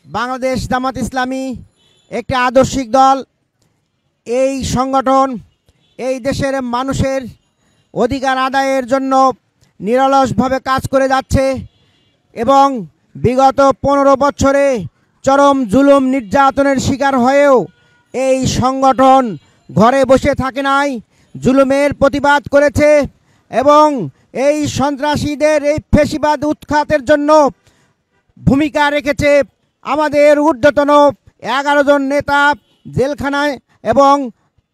বাংলাদেশ জামাত ইসলামী একটি আদর্শিক দল। এই সংগঠন এই দেশের মানুষের অধিকার আদায়ের জন্য নিরলসভাবে কাজ করে যাচ্ছে এবং বিগত 15 বছরে চরম জুলুম নির্যাতনের শিকার হয়েও এই সংগঠন ঘরে বসে থাকে নাই, জুলুমের প্রতিবাদ করেছে এবং এই সন্ত্রাসীদের এই ফ্যাসিবাদ উৎখাতের জন্য ভূমিকা রেখেছে। আমাদের ঊর্ধ্বতন 11 জন নেতা জেলখানায় এবং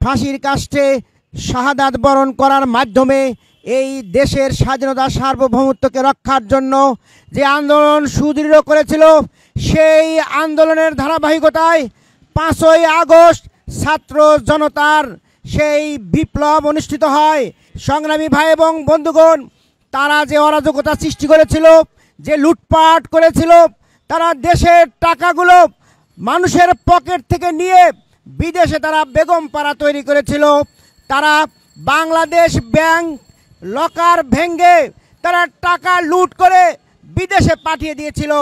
ফাঁসির কাষ্ঠে শাহাদাত বরণ করার মাধ্যমে এই দেশের স্বাধীনতা সার্বভৌমত্বকে রক্ষার জন্য যে আন্দোলন সুদৃঢ় করেছিল, সেই আন্দোলনের ধারাবাহিকতায় 5ই আগস্ট ছাত্র জনতার সেই বিপ্লব অনুষ্ঠিত হয়। সংগ্রামী ভাই এবং বন্ধুগণ, তারা যে অরাজকতা সৃষ্টি করেছিল, যে লুটপাট করেছিল, তারা দেশের টাকাগুলো মানুষের পকেট থেকে নিয়ে বিদেশে তারা বেগম পাড়া তৈরি করেছিল। তারা বাংলাদেশ ব্যাংক লকার ভেঙে তারা টাকা লুট করে বিদেশে পাঠিয়ে দিয়েছিল।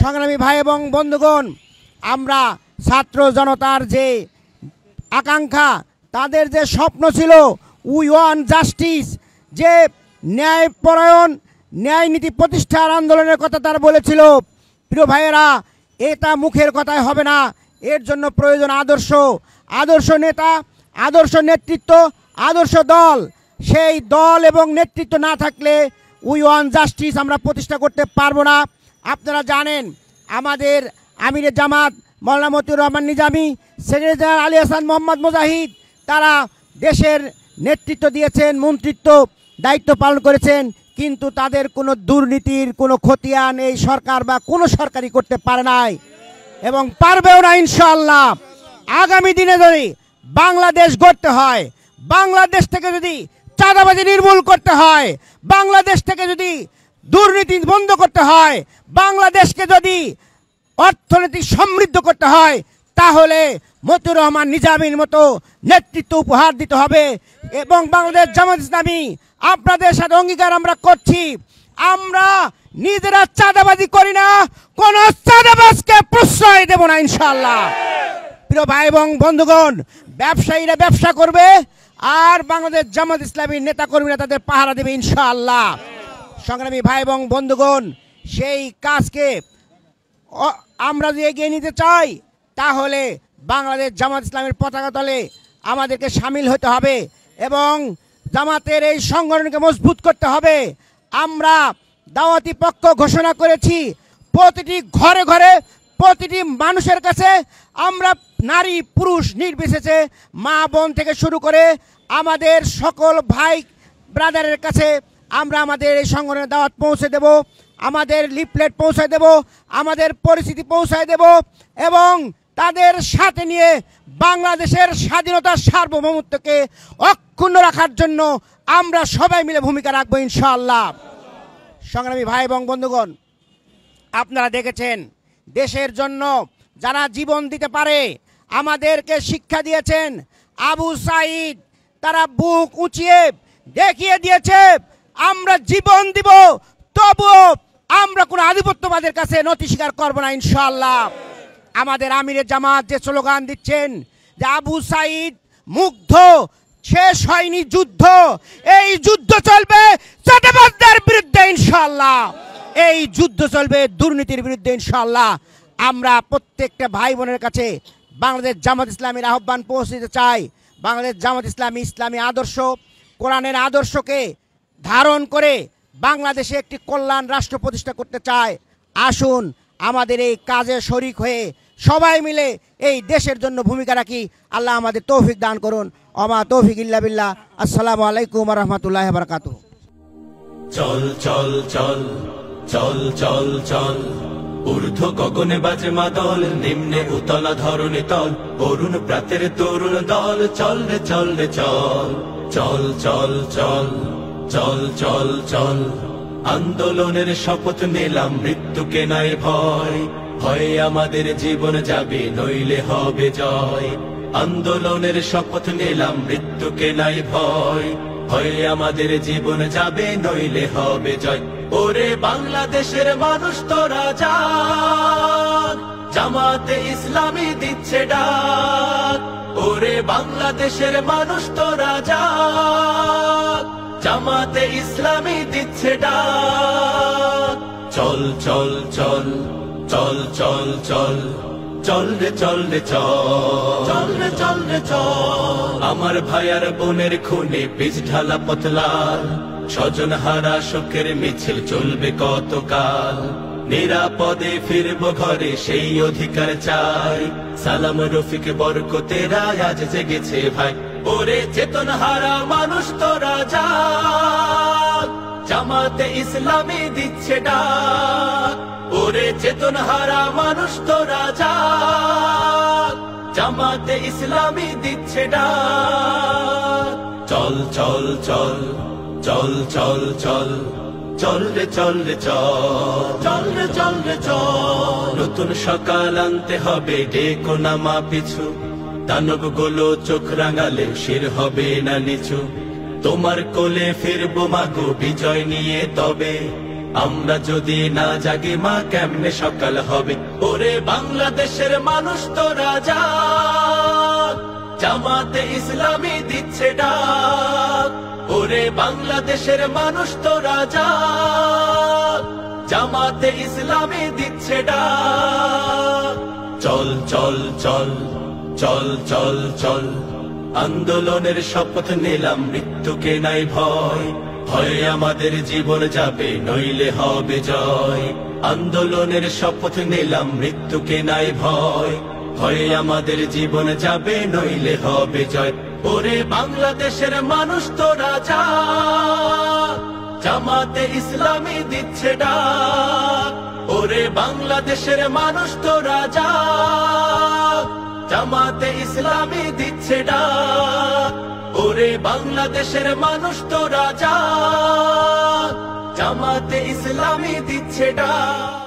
সংগ্রামী ভাই এবং বন্ধুগণ, আমরা ছাত্র জনতার যে আকাঙ্ক্ষা, তাদের যে স্বপ্ন ছিল উই ওয়ান জাস্টিস, যে ন্যায়পরায়ণ ন্যায় নীতি প্রতিষ্ঠার আন্দোলনের কথা তারা বলেছিল। প্রিয় ভাইয়েরা, এটা মুখের কথায় হবে না, এর জন্য প্রয়োজন আদর্শ নেতা, আদর্শ নেতৃত্ব, আদর্শ দল। সেই দল এবং নেতৃত্ব না থাকলে উই ওয়ান জাস্টিস আমরা প্রতিষ্ঠা করতে পারবো না। আপনারা জানেন, আমাদের আমিরে জামাত মাওলানা মতিউর রহমান নিজামী, সেক্রেটারি জেনারেল আলী হাসান মোহাম্মদ মুজাহিদ, তারা দেশের নেতৃত্ব দিয়েছেন, মন্ত্রিত্ব দায়িত্ব পালন করেছেন, কিন্তু তাদের কোনো দুর্নীতির কোনো খতিয়ান এই সরকার বা কোনো সরকারই করতে পারে নাই এবং পারবেও না ইনশাআল্লাহ। আগামী দিনে যদি বাংলাদেশ গড়তে হয়, বাংলাদেশ থেকে যদি চাঁদাবাজি নির্মূল করতে হয়, বাংলাদেশ থেকে যদি দুর্নীতি বন্ধ করতে হয়, বাংলাদেশকে যদি অর্থনীতি সমৃদ্ধ করতে হয়, তাহলে মতিউর রহমান নিজামীর মতো নেতৃত্ব উপহার দিতে হবে। এবং বাংলাদেশ জামাত ইসলামী আপনাদের সাথে অঙ্গীকার আমরা করছি, আমরা নিজেরা চাঁদাবাজি করি না, কোন চাঁদাবাজকে প্রশ্রয় দেব না ইনশাআল্লাহ। প্রিয় ভাই এবং বন্ধুগণ, ব্যবসায়ীরা ব্যবসা করবে আর বাংলাদেশ জামাত ইসলামীর নেতা কর্মীরা তাদের পাহারা দেবে ইনশাআল্লাহ। সংগ্রামী ভাই এবং বন্ধুগণ, সেই কাজকে আমরা যদি এগিয়ে নিতে চাই, তাহলে বাংলাদেশ জামাত ইসলামের পতাকা তলে আমাদেরকে সামিল হতে হবে এবং জামাতের এই সংগঠনকে মজবুত করতে হবে। আমরা দাওয়াতি পক্ষ ঘোষণা করেছি, প্রতিটি ঘরে ঘরে প্রতিটি মানুষের কাছে আমরা নারী পুরুষ নির্বিশেষে, মা বোন থেকে শুরু করে আমাদের সকল ভাই ব্রাদারের কাছে আমরা আমাদের এই সংগঠনের দাওয়াত পৌঁছে দেব, আমাদের লিফলেট পৌঁছে দেব, আমাদের পরিস্থিতি পৌঁছায় দেব এবং তাদের সাথে নিয়ে বাংলাদেশের স্বাধীনতার সার্বভৌমত্বকে অক্ষুণ্ণ রাখার জন্য আমরা সবাই মিলে ভূমিকা রাখবো ইনশাআল্লাহ। সংগ্রামী ভাই এবং বন্ধুগণ, আপনারা দেখেছেন দেশের জন্য যারা জীবন দিতে পারে আমাদেরকে শিক্ষা দিয়েছেন। আবু সাঈদ তারা বুক উঁচিয়ে দেখিয়ে দিয়েছে, আমরা জীবন দিব, তবুও আমরা কোনো আধিপত্যবাদের কাছে নতি স্বীকার করবো না ইনশাআল্লাহ। আমাদের আমিরে জামাত যে স্লোগান দিচ্ছেন যে আবু সাঈদ মুগ্ধ, শেষ হয়নি যুদ্ধ, এই যুদ্ধ চলবে চাঁদাবাজদের বিরুদ্ধে ইনশাআল্লাহ, এই যুদ্ধ চলবে দুর্নীতির বিরুদ্ধে ইনশাআল্লাহ। আমরা প্রত্যেকটা ভাই বোনের কাছে বাংলাদেশ জামাত ইসলামীর আহ্বান পৌঁছে দিতে চাই। বাংলাদেশ জামাত ইসলামী ইসলামী আদর্শ, কোরআনের আদর্শকে ধারণ করে বাংলাদেশে একটি কল্যাণ রাষ্ট্র প্রতিষ্ঠা করতে চায়। আসুন আমাদের এই কাজে শরিক হয়ে সবাই মিলে এই দেশের জন্য ভূমিকা রাখি। আল্লাহ আমাদের তৌফিক দান করুন। ওমা তৌফিক ইল্লা বিল্লাহ। আসসালামু আলাইকুম ওয়া রাহমাতুল্লাহি ওয়া বারাকাতুহু। চল চল চল চল চল চল, ঊর্ধ্ব গগনে বাজে মাদল, নিম্নে উতলা ধরণী তল, অরুণ প্রাতের তরুণ দল, চল রে চল রে চল, চল চল চল চল চল চল। আন্দোলনের শপথ নিলাম, মৃত্যুকে নাই ভয়, ভয়ে আমাদের জীবন যাবে নইলে হবে জয়। আন্দোলনের শপথ নিলাম, মৃত্যুকে নাই ভয়, ভয়ে আমাদের জীবন যাবে নইলে হবে জয়। ওরে বাংলাদেশের মানুষ তোরা জাগ, জামাতে ইসলামী দিচ্ছে ডাক, ওরে বাংলাদেশের মানুষ তোরা জাগ, জামাতে ইসলামী দিচ্ছে ডাক। চল চল চল চল চল চল চল রে চল রে চল, চল রে চল রে চল। আমার ভাইয়ার বোনের খুনে পিচ ঢালা পথলাল, স্বজন হারা শোকের মিছিল চলবে কতকাল। নিরাপদে ফিরবো ঘরে সেই অধিকার চাই, সালাম রফিক বরকতেরা আজ জেগেছে ভাই, ওরে চেতন হারা মানুষ তোরা জাগ, জামাতে ইসলামী দিচ্ছে ডাক, ওরে চেতন হারা মানুষ তোরা জাগ, জামাতে ইসলামী দিচ্ছে ডাক। চল চল চল চল চল চল চল রে চল রে চল, চল রে চল রে চল। নতুন সকাল আনতে হবে ডেকো নামা পিছু, দানব গুলো চোখ রাঙালে শির হবে না নিচু। তোমার কোলে ফিরবো মাগো বিজয় নিয়ে, তবে আমরা যদি না জাগি মা কেমনে সকাল হবে। ওরে বাংলাদেশের মানুষ তোরা জাগ, জামাতে ইসলামী দিচ্ছে ডাক, ওরে বাংলাদেশের মানুষ তোরা জাগ, জামাতে ইসলামী দিচ্ছে ডাক। চল চল চল চল চল চল, আন্দোলনের শপথ নিলাম মৃত্যুকে নাই ভয়, হয় আমাদের জীবন যাবে নইলে হবে জয়। আন্দোলনের শপথ নিলাম মৃত্যুকে নাই ভয়, হয় আমাদের জীবন যাবে নইলে হবে জয়। ওরে বাংলাদেশের মানুষ তোরা জাগ, জামাতে ইসলামী দিচ্ছে ডাক, ওরে বাংলাদেশের মানুষ তোরা জাগ, জামাতে ইসলামী দিচ্ছে ডাক, ওরে বাংলাদেশের মানুষ তোরা জাগ, জামাতে ইসলামী দিচ্ছে ডাক।